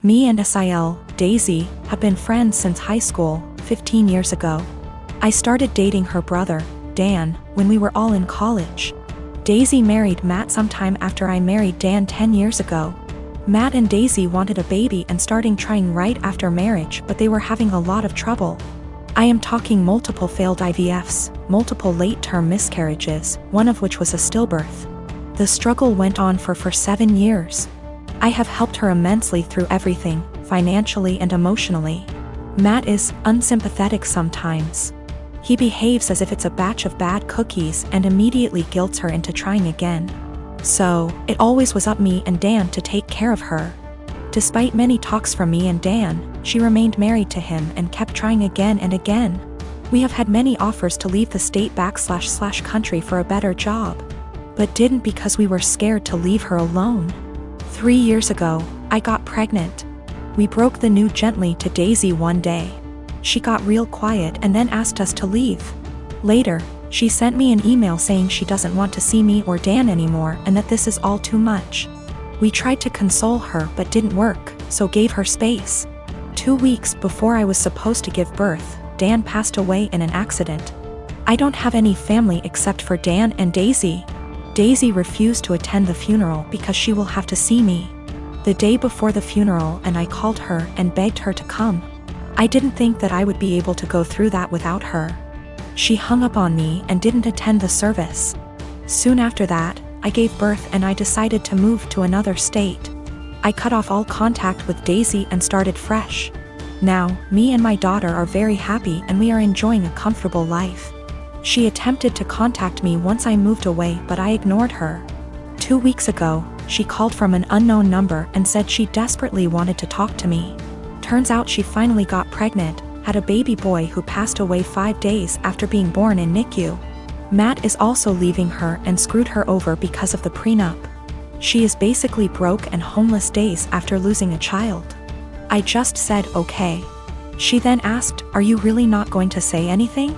Me and Sil, Daisy, have been friends since high school, 15 years ago. I started dating her brother, Dan, when we were all in college. Daisy married Matt sometime after I married Dan 10 years ago. Matt and Daisy wanted a baby and starting trying right after marriage, but they were having a lot of trouble. I am talking multiple failed IVFs, multiple late-term miscarriages, one of which was a stillbirth. The struggle went on for 7 years. I have helped her immensely through everything, financially and emotionally. Matt is unsympathetic sometimes. He behaves as if it's a batch of bad cookies and immediately guilts her into trying again. So, it always was up me and Dan to take care of her. Despite many talks from me and Dan, she remained married to him and kept trying again and again. We have had many offers to leave the state / country for a better job, but didn't because we were scared to leave her alone. 3 years ago, I got pregnant. We broke the news gently to Daisy one day. She got real quiet and then asked us to leave. Later, she sent me an email saying she doesn't want to see me or Dan anymore and that this is all too much. We tried to console her but didn't work, so gave her space. 2 weeks before I was supposed to give birth, Dan passed away in an accident. I don't have any family except for Dan and Daisy. Daisy refused to attend the funeral because she will have to see me the day before the funeral, and I called her and begged her to come. I didn't think that I would be able to go through that without her. She hung up on me and didn't attend the service. Soon after that, I gave birth and I decided to move to another state. I cut off all contact with Daisy and started fresh. Now, me and my daughter are very happy and we are enjoying a comfortable life. She attempted to contact me once I moved away, but I ignored her. 2 weeks ago, she called from an unknown number and said she desperately wanted to talk to me. Turns out she finally got pregnant, had a baby boy who passed away 5 days after being born in NICU. Matt is also leaving her and screwed her over because of the prenup. She is basically broke and homeless days after losing a child. I just said okay. She then asked, "Are you really not going to say anything?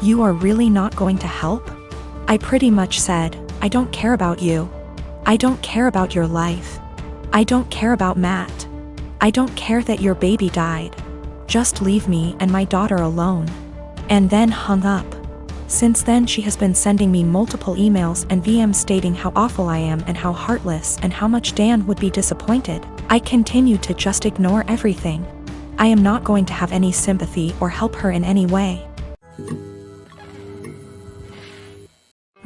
You are really not going to help?" I pretty much said, "I don't care about you. I don't care about your life. I don't care about Matt. I don't care that your baby died. Just leave me and my daughter alone." And then hung up. Since then she has been sending me multiple emails and VMs stating how awful I am and how heartless and how much Dan would be disappointed. I continue to just ignore everything. I am not going to have any sympathy or help her in any way.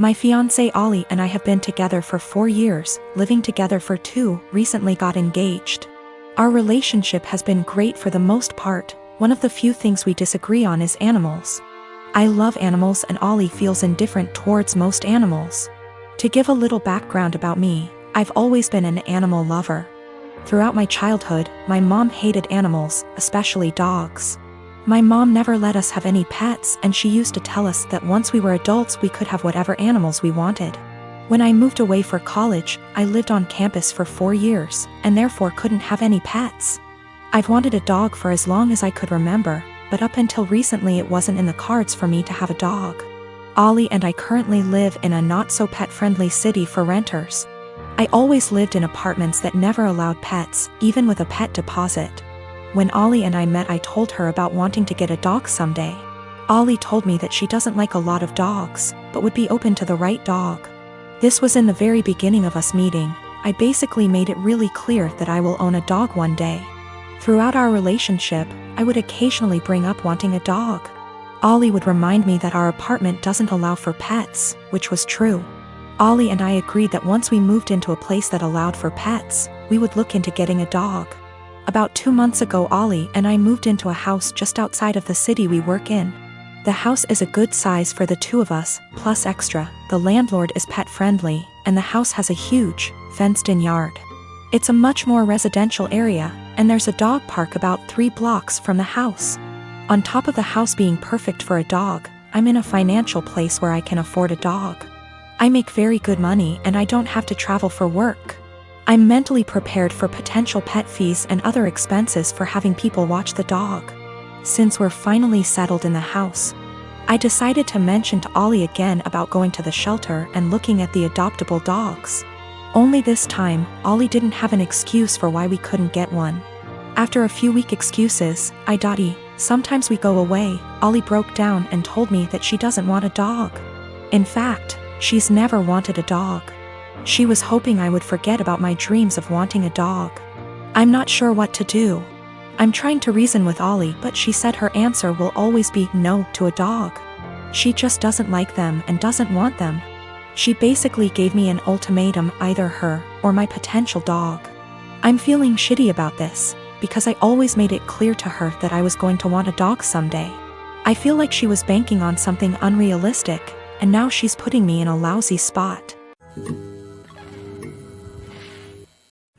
My fiancé Ollie and I have been together for 4 years, living together for 2, recently got engaged. Our relationship has been great for the most part. One of the few things we disagree on is animals. I love animals and Ollie feels indifferent towards most animals. To give a little background about me, I've always been an animal lover. Throughout my childhood, my mom hated animals, especially dogs. My mom never let us have any pets and she used to tell us that once we were adults we could have whatever animals we wanted. When I moved away for college, I lived on campus for 4 years, and therefore couldn't have any pets. I've wanted a dog for as long as I could remember, but up until recently it wasn't in the cards for me to have a dog. Ollie and I currently live in a not-so-pet-friendly city for renters. I always lived in apartments that never allowed pets, even with a pet deposit. When Ollie and I met, I told her about wanting to get a dog someday. Ollie told me that she doesn't like a lot of dogs, but would be open to the right dog. This was in the very beginning of us meeting. I basically made it really clear that I will own a dog one day. Throughout our relationship, I would occasionally bring up wanting a dog. Ollie would remind me that our apartment doesn't allow for pets, which was true. Ollie and I agreed that once we moved into a place that allowed for pets, we would look into getting a dog. About 2 months ago, Ollie and I moved into a house just outside of the city we work in. The house is a good size for the 2 of us, plus extra. The landlord is pet-friendly, and the house has a huge, fenced-in yard. It's a much more residential area, and there's a dog park about 3 blocks from the house. On top of the house being perfect for a dog, I'm in a financial place where I can afford a dog. I make very good money and I don't have to travel for work. I'm mentally prepared for potential pet fees and other expenses for having people watch the dog. Since we're finally settled in the house, I decided to mention to Ollie again about going to the shelter and looking at the adoptable dogs. Only this time, Ollie didn't have an excuse for why we couldn't get one. After a few weak excuses, sometimes we go away, Ollie broke down and told me that she doesn't want a dog. In fact, she's never wanted a dog. She was hoping I would forget about my dreams of wanting a dog. I'm not sure what to do. I'm trying to reason with Ollie, but she said her answer will always be no to a dog. She just doesn't like them and doesn't want them. She basically gave me an ultimatum, either her or my potential dog. I'm feeling shitty about this, because I always made it clear to her that I was going to want a dog someday. I feel like she was banking on something unrealistic, and now she's putting me in a lousy spot.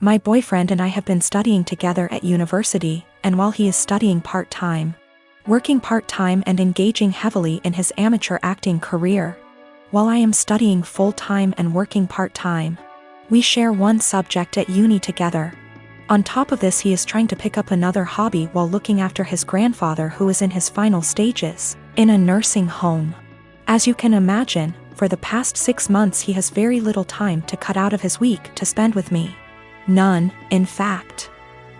My boyfriend and I have been studying together at university, and while he is studying part-time, working part-time and engaging heavily in his amateur acting career, while I am studying full-time and working part-time, we share one subject at uni together. On top of this, he is trying to pick up another hobby while looking after his grandfather, who is in his final stages, in a nursing home. As you can imagine, for the past 6 months he has very little time to cut out of his week to spend with me. None, in fact.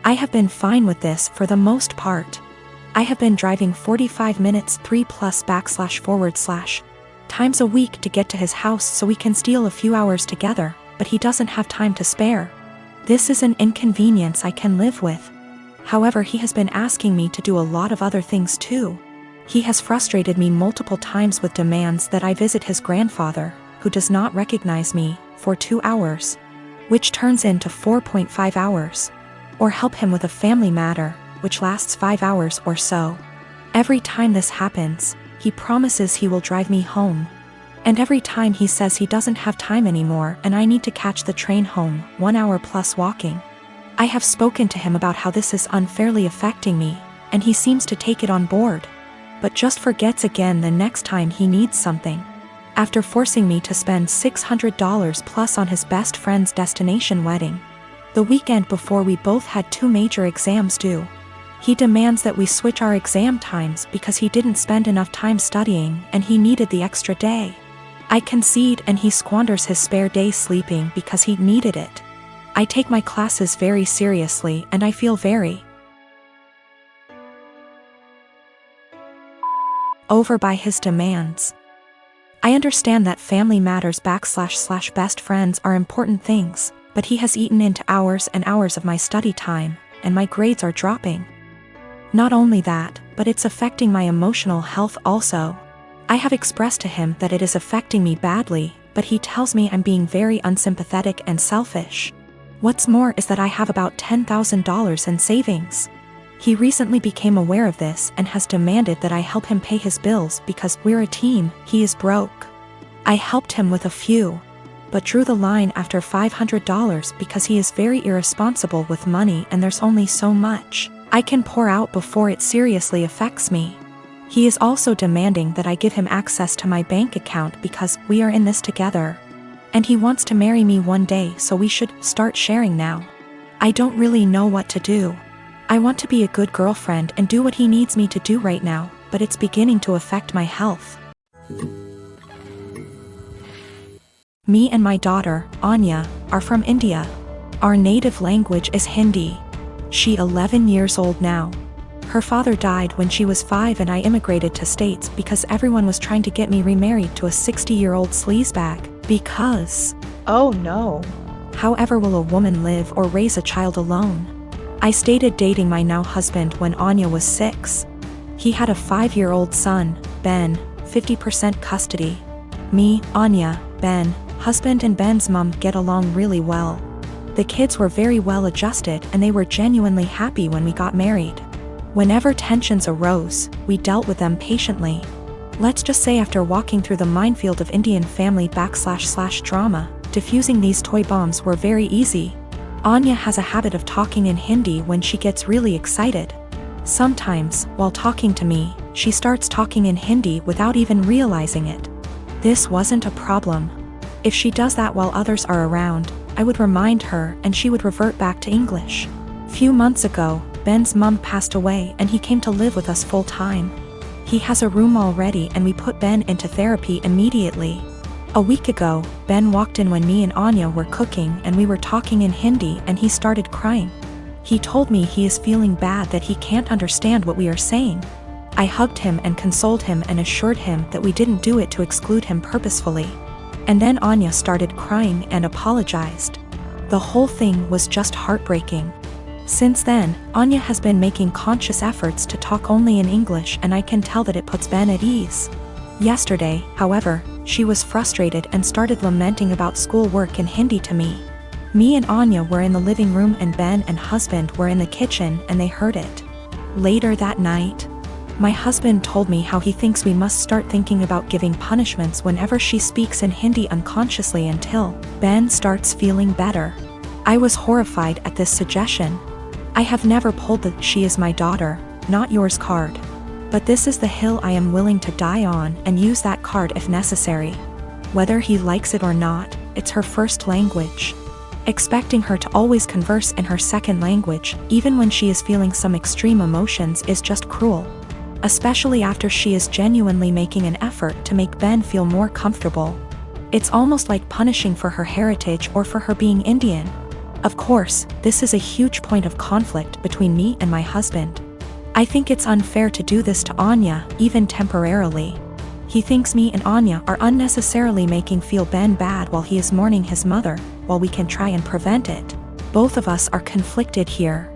I have been fine with this for the most part. I have been driving 45 minutes 3+// times a week to get to his house so we can steal a few hours together, but he doesn't have time to spare. This is an inconvenience I can live with. However, he has been asking me to do a lot of other things too. He has frustrated me multiple times with demands that I visit his grandfather, who does not recognize me, for 2 hours, which turns into 4.5 hours, or help him with a family matter, which lasts 5 hours or so. Every time this happens, he promises he will drive me home. And every time he says he doesn't have time anymore and I need to catch the train home, 1 hour plus walking. I have spoken to him about how this is unfairly affecting me, and he seems to take it on board, but just forgets again the next time he needs something. After forcing me to spend $600 plus on his best friend's destination wedding, the weekend before we both had 2 major exams due, he demands that we switch our exam times because he didn't spend enough time studying and he needed the extra day. I concede, and he squanders his spare day sleeping because he needed it. I take my classes very seriously and I feel very over by his demands. I understand that family matters / best friends are important things, but he has eaten into hours and hours of my study time, and my grades are dropping. Not only that, but it's affecting my emotional health also. I have expressed to him that it is affecting me badly, but he tells me I'm being very unsympathetic and selfish. What's more is that I have about $10,000 in savings. He recently became aware of this and has demanded that I help him pay his bills because we're a team. He is broke. I helped him with a few, but drew the line after $500 because he is very irresponsible with money and there's only so much I can pour out before it seriously affects me. He is also demanding that I give him access to my bank account because we are in this together. And he wants to marry me one day, so we should start sharing now. I don't really know what to do. I want to be a good girlfriend and do what he needs me to do right now, but it's beginning to affect my health. Me and my daughter, Anya, are from India. Our native language is Hindi. She's 11 years old now. Her father died when she was 5 and I immigrated to States because everyone was trying to get me remarried to a 60-year-old sleazebag. Because, oh no. However will a woman live or raise a child alone? I started dating my now husband when Anya was 6. He had a 5-year-old son, Ben, 50% custody. Me, Anya, Ben, husband and Ben's mom get along really well. The kids were very well adjusted and they were genuinely happy when we got married. Whenever tensions arose, we dealt with them patiently. Let's just say after walking through the minefield of Indian family / drama, diffusing these toy bombs were very easy. Anya has a habit of talking in Hindi when she gets really excited. Sometimes, while talking to me, she starts talking in Hindi without even realizing it. This wasn't a problem. If she does that while others are around, I would remind her and she would revert back to English. Few months ago, Ben's mom passed away and he came to live with us full time. He has a room already and we put Ben into therapy immediately. A week ago, Ben walked in when me and Anya were cooking and we were talking in Hindi and he started crying. He told me he is feeling bad that he can't understand what we are saying. I hugged him and consoled him and assured him that we didn't do it to exclude him purposefully. And then Anya started crying and apologized. The whole thing was just heartbreaking. Since then, Anya has been making conscious efforts to talk only in English, and I can tell that it puts Ben at ease. Yesterday, however, she was frustrated and started lamenting about schoolwork in Hindi to me. Me and Anya were in the living room and Ben and husband were in the kitchen and they heard it. Later that night, my husband told me how he thinks we must start thinking about giving punishments whenever she speaks in Hindi unconsciously until Ben starts feeling better. I was horrified at this suggestion. I have never pulled the "she is my daughter, not yours" card. But this is the hill I am willing to die on and use that card if necessary. Whether he likes it or not, it's her first language. Expecting her to always converse in her second language, even when she is feeling some extreme emotions, is just cruel. Especially after she is genuinely making an effort to make Ben feel more comfortable. It's almost like punishing for her heritage or for her being Indian. Of course, this is a huge point of conflict between me and my husband. I think it's unfair to do this to Anya, even temporarily. He thinks me and Anya are unnecessarily making feel Ben bad while he is mourning his mother, while we can try and prevent it. Both of us are conflicted here.